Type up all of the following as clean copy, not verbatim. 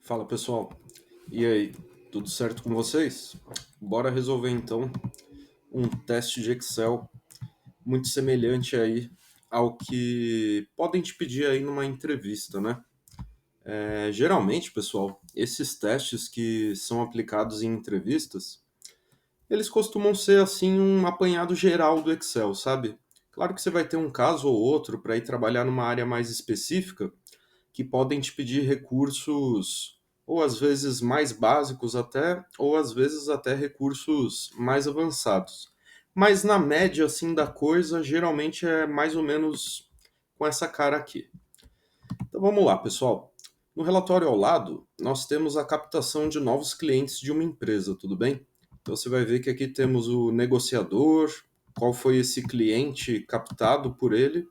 Fala pessoal, e aí, tudo certo com vocês? Bora resolver então um teste de Excel muito semelhante aí ao que podem te pedir aí numa entrevista, né? Geralmente, pessoal, esses testes que são aplicados em entrevistas, eles costumam ser assim um apanhado geral do Excel, sabe? Claro que você vai ter um caso ou outro para ir trabalhar numa área mais específica, que podem te pedir recursos, ou às vezes mais básicos até, ou às vezes até recursos mais avançados. Mas na média assim da coisa, geralmente é mais ou menos com essa cara aqui. Então vamos lá, pessoal. No relatório ao lado, nós temos a captação de novos clientes de uma empresa, tudo bem? Então você vai ver que aqui temos o negociador, qual foi esse cliente captado por ele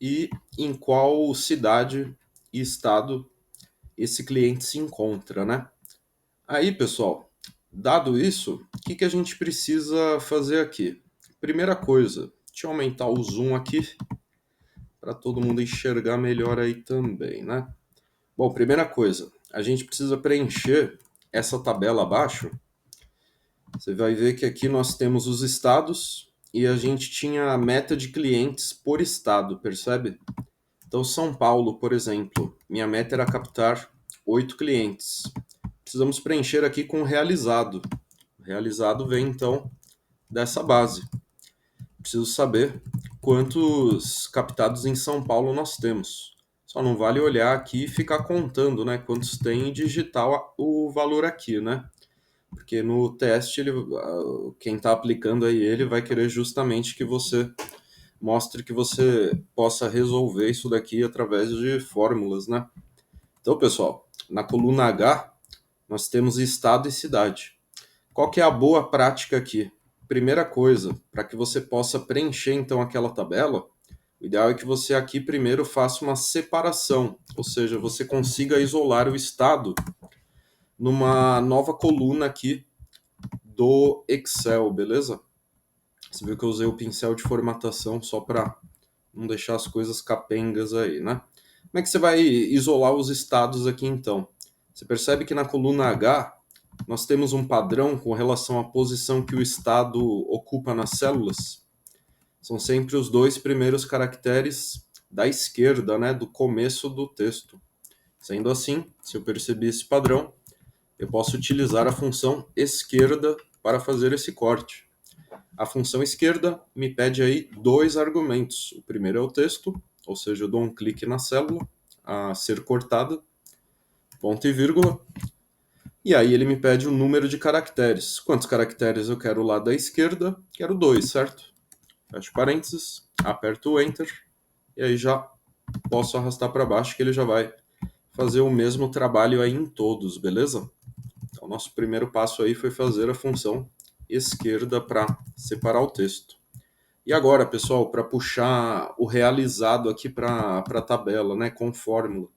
e em qual cidade e estado esse cliente se encontra, né? Aí, pessoal, dado isso, o que a gente precisa fazer aqui? Primeira coisa, deixa eu aumentar o zoom aqui para todo mundo enxergar melhor aí também, né? Bom, primeira coisa, a gente precisa preencher essa tabela abaixo. Você vai ver que aqui nós temos os estados e a gente tinha a meta de clientes por estado, percebe? Então, São Paulo, por exemplo, minha meta era captar 8 clientes. Precisamos preencher aqui com realizado. O realizado vem então dessa base. Preciso saber quantos captados em São Paulo nós temos. Só não vale olhar aqui e ficar contando, né, quantos tem e digitar o valor aqui, né? Porque no teste quem está aplicando aí ele vai querer justamente que você mostre que você possa resolver isso daqui através de fórmulas, né? Então, pessoal, na coluna H nós temos estado e cidade. Qual que é a boa prática aqui? Primeira coisa, para que você possa preencher então aquela tabela, o ideal é que você aqui primeiro faça uma separação, ou seja, você consiga isolar o estado numa nova coluna aqui do Excel, beleza? Você viu que eu usei o pincel de formatação só para não deixar as coisas capengas aí, né? Como é que você vai isolar os estados aqui então? Você percebe que na coluna H nós temos um padrão com relação à posição que o estado ocupa nas células. São sempre os dois primeiros caracteres da esquerda, né, do começo do texto. Sendo assim, se eu percebi esse padrão, eu posso utilizar a função esquerda para fazer esse corte. A função esquerda me pede aí dois argumentos. O primeiro é o texto, ou seja, eu dou um clique na célula a ser cortada, ponto e vírgula, e aí ele me pede o número de caracteres. Quantos caracteres eu quero lá da esquerda? Quero 2, certo? Fecho parênteses, aperto o Enter, e aí já posso arrastar para baixo que ele já vai fazer o mesmo trabalho aí em todos, beleza? Então, nosso primeiro passo aí foi fazer a função esquerda para separar o texto. E agora, pessoal, para puxar o realizado aqui para a tabela, né, com fórmula.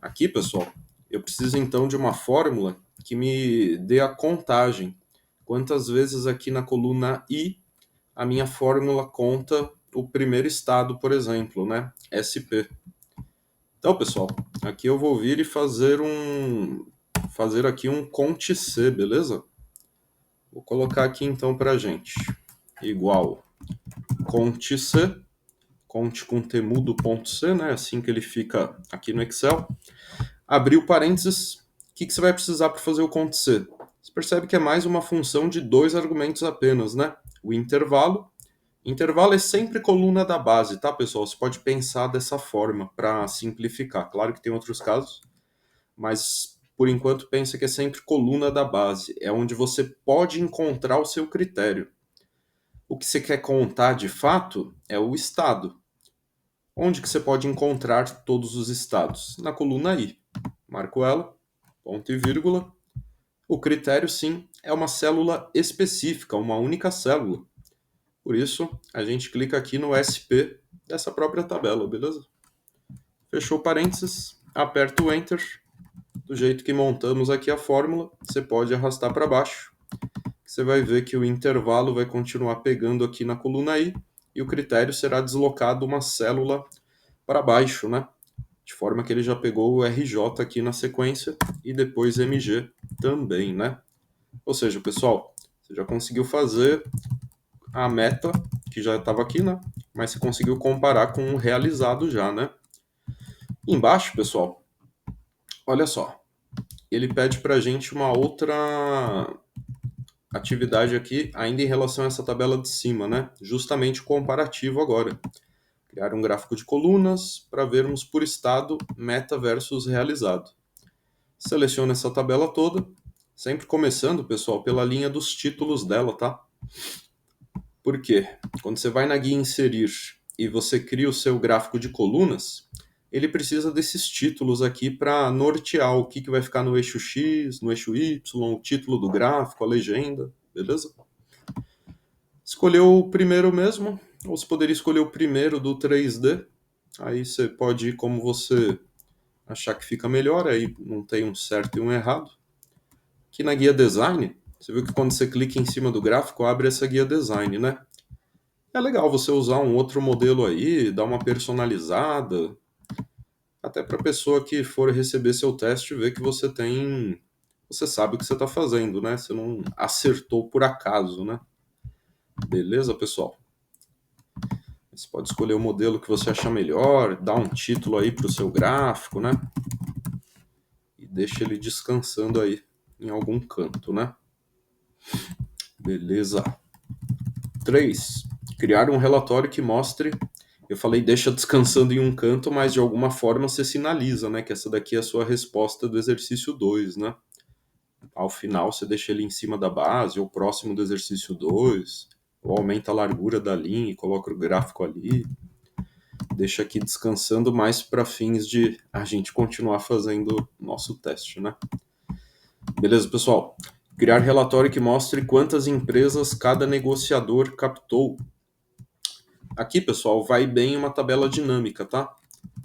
Aqui, pessoal, eu preciso então de uma fórmula que me dê a contagem. Quantas vezes aqui na coluna I a minha fórmula conta o primeiro estado, por exemplo, né? SP. Então, pessoal, aqui eu vou vir e fazer aqui um conte C, beleza? Vou colocar aqui então para gente igual conte C, conte com temudo.c, né? Assim que ele fica aqui no Excel. Abriu parênteses, o que você vai precisar para fazer o conte C? Você percebe que é mais uma função de dois argumentos apenas, né? O intervalo. Intervalo é sempre coluna da base, tá, pessoal? Você pode pensar dessa forma para simplificar. Claro que tem outros casos, mas por enquanto pensa que é sempre coluna da base. É onde você pode encontrar o seu critério. O que você quer contar de fato é o estado. Onde que você pode encontrar todos os estados? Na coluna I. Marco ela, ponto e vírgula. O critério, sim, é uma célula específica, uma única célula. Por isso, a gente clica aqui no SP dessa própria tabela, beleza? Fechou parênteses, aperta o Enter. Do jeito que montamos aqui a fórmula, você pode arrastar para baixo. Você vai ver que o intervalo vai continuar pegando aqui na coluna I e o critério será deslocado uma célula para baixo, né? de forma que ele já pegou o RJ aqui na sequência e depois MG também, né? Ou seja, pessoal, você já conseguiu fazer a meta, que já estava aqui, né? Mas você conseguiu comparar com o realizado já, né? Embaixo, pessoal, olha só, ele pede para a gente uma outra atividade aqui, ainda em relação a essa tabela de cima, né? Justamente o comparativo agora. Criar um gráfico de colunas para vermos por estado meta versus realizado. Seleciona essa tabela toda, sempre começando, pessoal, pela linha dos títulos dela, tá? Por quê? Quando você vai na guia inserir e você cria o seu gráfico de colunas, ele precisa desses títulos aqui para nortear o que vai ficar no eixo X, no eixo Y, o título do gráfico, a legenda, beleza? Escolheu o primeiro mesmo, ou você poderia escolher o primeiro do 3D. Aí você pode ir como você achar que fica melhor, aí não tem um certo e um errado. Aqui na guia design, você viu que quando você clica em cima do gráfico, abre essa guia design, né? É legal você usar um outro modelo aí, dar uma personalizada, até para a pessoa que for receber seu teste ver que você sabe o que você está fazendo, né? Você não acertou por acaso, né? Beleza, pessoal? Você pode escolher o modelo que você achar melhor, dar um título aí para o seu gráfico, né? E deixa ele descansando aí em algum canto, né? Beleza. 3. Criar um relatório que mostre. Eu falei deixa descansando em um canto, mas de alguma forma você sinaliza, né? Que essa daqui é a sua resposta do exercício 2, né? Ao final você deixa ele em cima da base, ou próximo do exercício 2, ou aumenta a largura da linha e coloca o gráfico ali. Deixa aqui descansando mais para fins de a gente continuar fazendo nosso teste, né? Beleza, pessoal? Criar relatório que mostre quantas empresas cada negociador captou. Aqui, pessoal, vai bem uma tabela dinâmica, tá?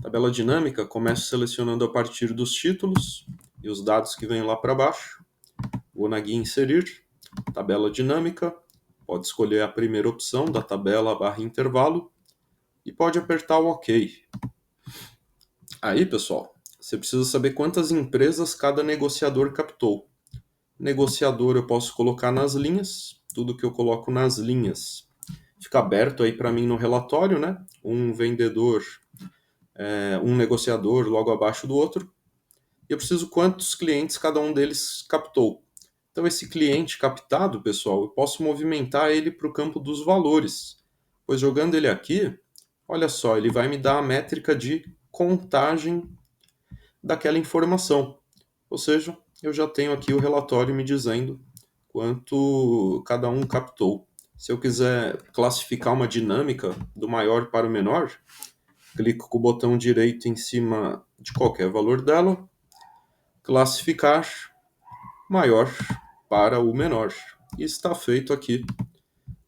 Tabela dinâmica começa selecionando a partir dos títulos e os dados que vêm lá para baixo. Vou na guia inserir, tabela dinâmica, pode escolher a primeira opção da tabela barra intervalo e pode apertar o OK. Aí, pessoal, você precisa saber quantas empresas cada negociador captou. Negociador eu posso colocar nas linhas, tudo que eu coloco nas linhas fica aberto aí para mim no relatório, né? Um vendedor, um negociador logo abaixo do outro. E eu preciso quantos clientes cada um deles captou. Então esse cliente captado, pessoal, eu posso movimentar ele para o campo dos valores. Pois jogando ele aqui, olha só, ele vai me dar a métrica de contagem daquela informação. Ou seja, eu já tenho aqui o relatório me dizendo quanto cada um captou. Se eu quiser classificar uma dinâmica do maior para o menor, clico com o botão direito em cima de qualquer valor dela, classificar maior para o menor. E está feito aqui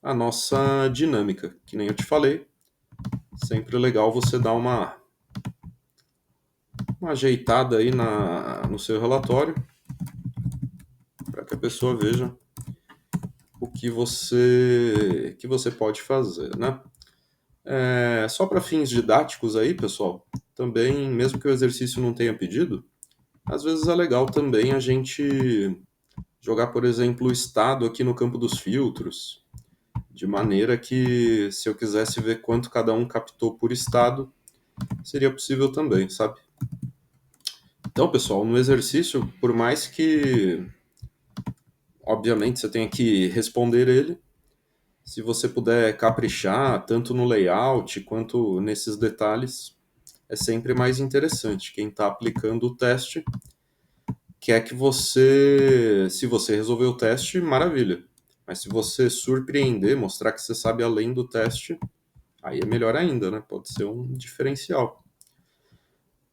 a nossa dinâmica. Que nem eu te falei, sempre legal você dar uma ajeitada aí no seu relatório para que a pessoa veja o que você pode fazer, né? Só para fins didáticos aí, pessoal, também, mesmo que o exercício não tenha pedido, às vezes é legal também a gente jogar, por exemplo, o estado aqui no campo dos filtros, de maneira que se eu quisesse ver quanto cada um captou por estado, seria possível também, sabe? Então, pessoal, no exercício, por mais que, obviamente, você tenha que responder ele, se você puder caprichar tanto no layout quanto nesses detalhes, é sempre mais interessante. Quem está aplicando o teste quer que você, se você resolver o teste, maravilha. Mas se você surpreender, mostrar que você sabe além do teste, aí é melhor ainda, né? Pode ser um diferencial.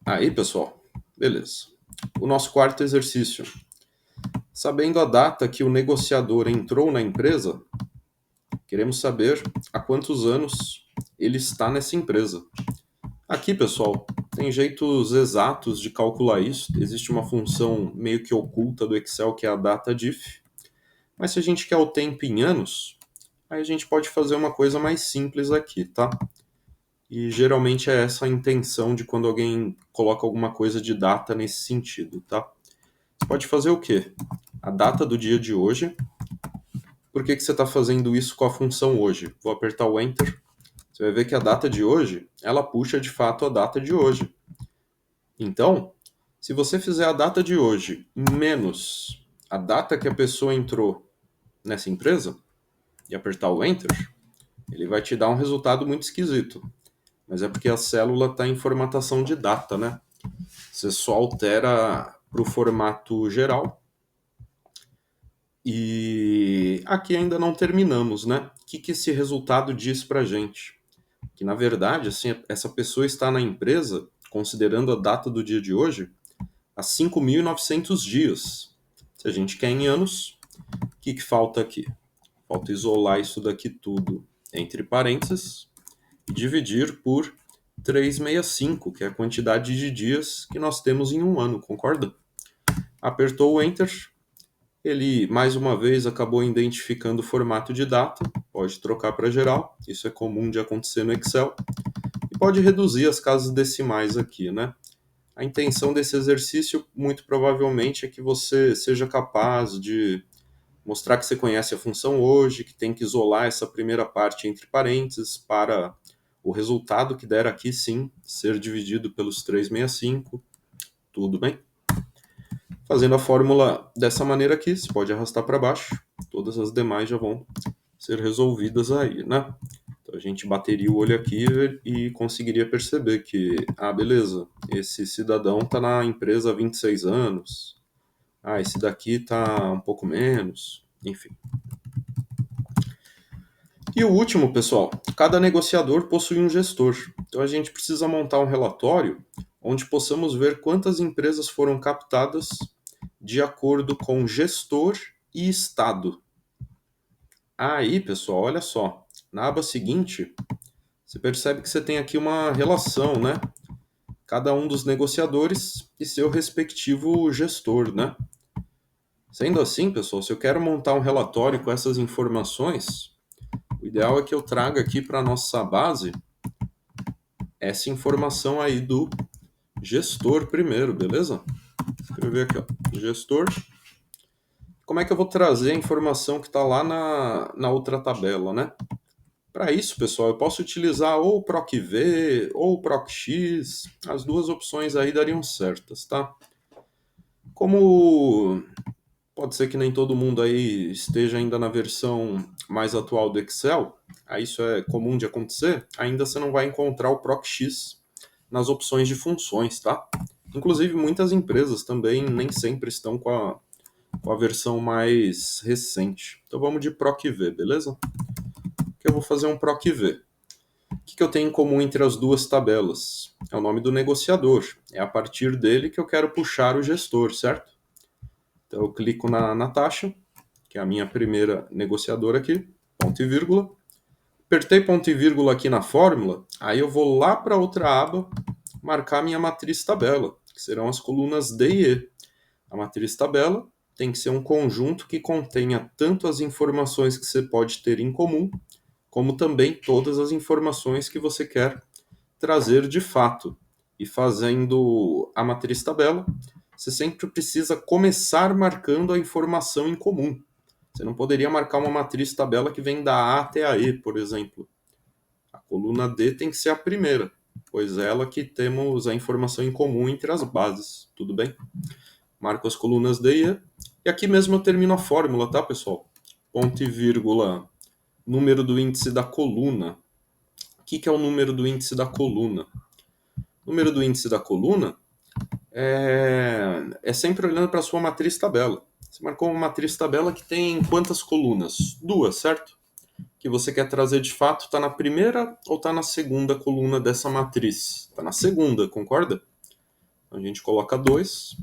Aí, pessoal, beleza. O nosso quarto exercício. Sabendo a data que o negociador entrou na empresa, queremos saber há quantos anos ele está nessa empresa. Aqui, pessoal, tem jeitos exatos de calcular isso. Existe uma função meio que oculta do Excel que é a DataDiff. Mas se a gente quer o tempo em anos, aí a gente pode fazer uma coisa mais simples aqui, tá? E geralmente é essa a intenção de quando alguém coloca alguma coisa de data nesse sentido, tá? Você pode fazer o quê? A data do dia de hoje. Por que você está fazendo isso com a função hoje? Vou apertar o Enter. Você vai ver que a data de hoje, ela puxa de fato a data de hoje. Então, se você fizer a data de hoje menos a data que a pessoa entrou nessa empresa e apertar o Enter, ele vai te dar um resultado muito esquisito. Mas é porque a célula está em formatação de data, né? Você só altera para o formato geral. E aqui ainda não terminamos, né? O que esse resultado diz para gente? Que na verdade, assim, essa pessoa está na empresa, considerando a data do dia de hoje, há 5.900 dias. Se a gente quer em anos, o que falta aqui? Falta isolar isso daqui tudo entre parênteses e dividir por 365, que é a quantidade de dias que nós temos em um ano, concorda? Apertou o Enter, ele mais uma vez acabou identificando o formato de data, pode trocar para geral, isso é comum de acontecer no Excel, e pode reduzir as casas decimais aqui, né? A intenção desse exercício, muito provavelmente, é que você seja capaz de mostrar que você conhece a função hoje, que tem que isolar essa primeira parte entre parênteses para o resultado que der aqui, sim, ser dividido pelos 365. Tudo bem? Fazendo a fórmula dessa maneira aqui, você pode arrastar para baixo, todas as demais já vão ser resolvidas aí, né? Então a gente bateria o olho aqui e conseguiria perceber que, beleza, esse cidadão está na empresa há 26 anos, esse daqui está um pouco menos, enfim. E o último, pessoal, cada negociador possui um gestor. Então a gente precisa montar um relatório onde possamos ver quantas empresas foram captadas de acordo com gestor e estado. Aí, pessoal, olha só. Na aba seguinte, você percebe que você tem aqui uma relação, né? Cada um dos negociadores e seu respectivo gestor, né? Sendo assim, pessoal, se eu quero montar um relatório com essas informações, o ideal é que eu traga aqui para a nossa base essa informação aí do gestor primeiro, beleza? Vou escrever aqui, ó, gestor. Como é que eu vou trazer a informação que está lá na outra tabela, né? Para isso, pessoal, eu posso utilizar ou o PROC-V ou o PROC-X. As duas opções aí dariam certas, tá? Como pode ser que nem todo mundo aí esteja ainda na versão mais atual do Excel, aí isso é comum de acontecer, ainda você não vai encontrar o PROC-X nas opções de funções, tá? Inclusive, muitas empresas também nem sempre estão com a versão mais recente. Então vamos de PROC-V, beleza? Que eu vou fazer um PROC-V. O que eu tenho em comum entre as duas tabelas? É o nome do negociador. É a partir dele que eu quero puxar o gestor, certo? Então eu clico na taxa, que é a minha primeira negociadora aqui, ponto e vírgula. Apertei ponto e vírgula aqui na fórmula, aí eu vou lá para outra aba, marcar minha matriz tabela, que serão as colunas D e E. A matriz tabela tem que ser um conjunto que contenha tanto as informações que você pode ter em comum, como também todas as informações que você quer trazer de fato. E fazendo a matriz tabela, você sempre precisa começar marcando a informação em comum. Você não poderia marcar uma matriz tabela que vem da A até a E, por exemplo. A coluna D tem que ser a primeira, pois é ela que temos a informação em comum entre as bases. Tudo bem? Marco as colunas D e E. E aqui mesmo eu termino a fórmula, tá, pessoal? Ponto e vírgula, número do índice da coluna. O que é o número do índice da coluna? O número do índice da coluna é sempre olhando para a sua matriz tabela. Você marcou uma matriz tabela que tem quantas colunas? Duas, certo? Que você quer trazer de fato está na primeira ou está na segunda coluna dessa matriz? Está na segunda, concorda? Então a gente coloca 2,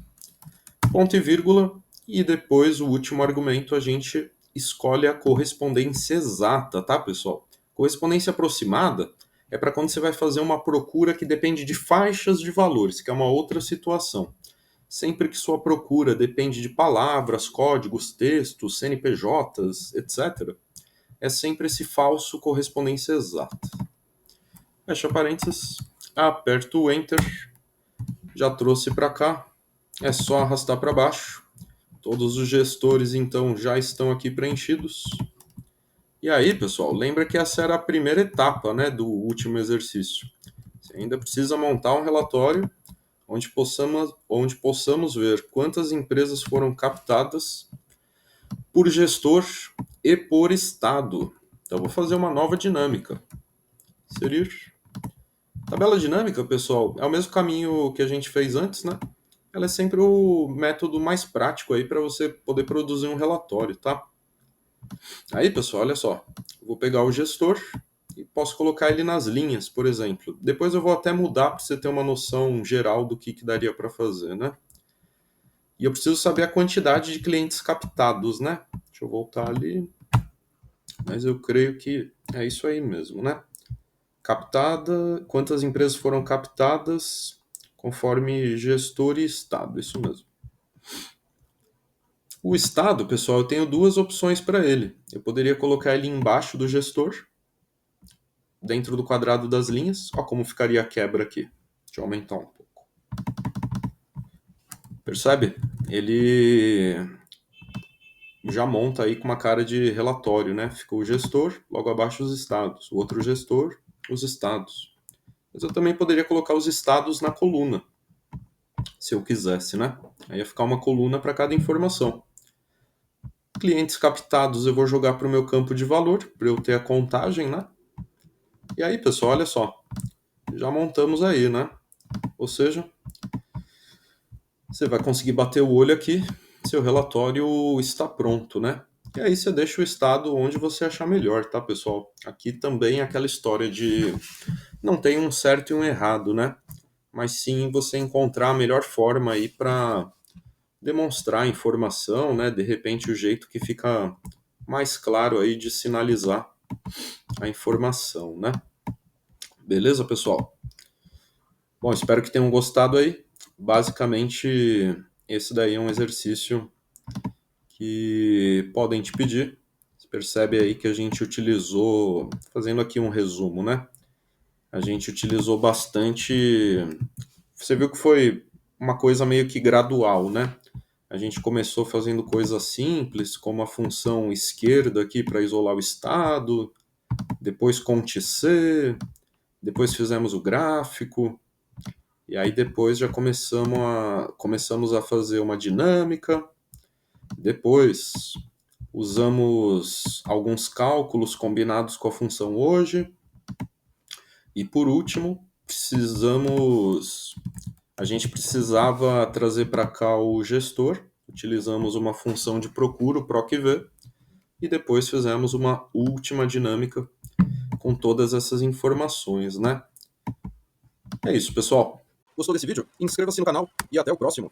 ponto e vírgula, e depois o último argumento a gente escolhe a correspondência exata, tá, pessoal? Correspondência aproximada é para quando você vai fazer uma procura que depende de faixas de valores, que é uma outra situação. Sempre que sua procura depende de palavras, códigos, textos, CNPJs, etc., é sempre esse falso correspondência exata. fecha parênteses, aperto o Enter, já trouxe para cá, é só arrastar para baixo. Todos os gestores, então, já estão aqui preenchidos. E aí, pessoal, lembra que essa era a primeira etapa, né, do último exercício. Você ainda precisa montar um relatório onde possamos ver quantas empresas foram captadas por gestor e por estado. Então, vou fazer uma nova dinâmica. Inserir. Tabela dinâmica, pessoal, é o mesmo caminho que a gente fez antes, né? Ela é sempre o método mais prático aí para você poder produzir um relatório, tá? Aí, pessoal, olha só. Vou pegar o gestor e posso colocar ele nas linhas, por exemplo. Depois eu vou até mudar para você ter uma noção geral do que daria para fazer, né? E eu preciso saber a quantidade de clientes captados, né? Deixa eu voltar ali. Mas eu creio que é isso aí mesmo, né? Captada, quantas empresas foram captadas conforme gestor e estado, isso mesmo. O estado, pessoal, eu tenho duas opções para ele. Eu poderia colocar ele embaixo do gestor, dentro do quadrado das linhas. Olha como ficaria a quebra aqui. Deixa eu aumentar um pouco. Percebe? Ele já monta aí com uma cara de relatório, né? Ficou o gestor, logo abaixo os estados. O outro gestor, os estados. Mas eu também poderia colocar os estados na coluna, se eu quisesse, né? Aí ia ficar uma coluna para cada informação. Clientes captados eu vou jogar para o meu campo de valor, para eu ter a contagem, né? E aí, pessoal, olha só. Já montamos aí, né? Ou seja, você vai conseguir bater o olho aqui, seu relatório está pronto, né? E aí você deixa o estado onde você achar melhor, tá, pessoal? Aqui também é aquela história de não tem um certo e um errado, né? Mas sim você encontrar a melhor forma aí para demonstrar a informação, né? De repente o jeito que fica mais claro aí de sinalizar a informação, né? Beleza, pessoal? Bom, espero que tenham gostado aí. Basicamente, esse daí é um exercício que podem te pedir. Você percebe aí que a gente utilizou, fazendo aqui um resumo, né? A gente utilizou bastante. Você viu que foi uma coisa meio que gradual, né? A gente começou fazendo coisas simples, como a função esquerda aqui para isolar o estado, depois Cont C, depois fizemos o gráfico, e aí depois já começamos a fazer uma dinâmica, depois usamos alguns cálculos combinados com a função hoje, e por último, a gente precisava trazer para cá o gestor, utilizamos uma função de procura, o procv, e depois fizemos uma última dinâmica com todas essas informações, né? É isso, pessoal. Gostou desse vídeo? Inscreva-se no canal e até o próximo.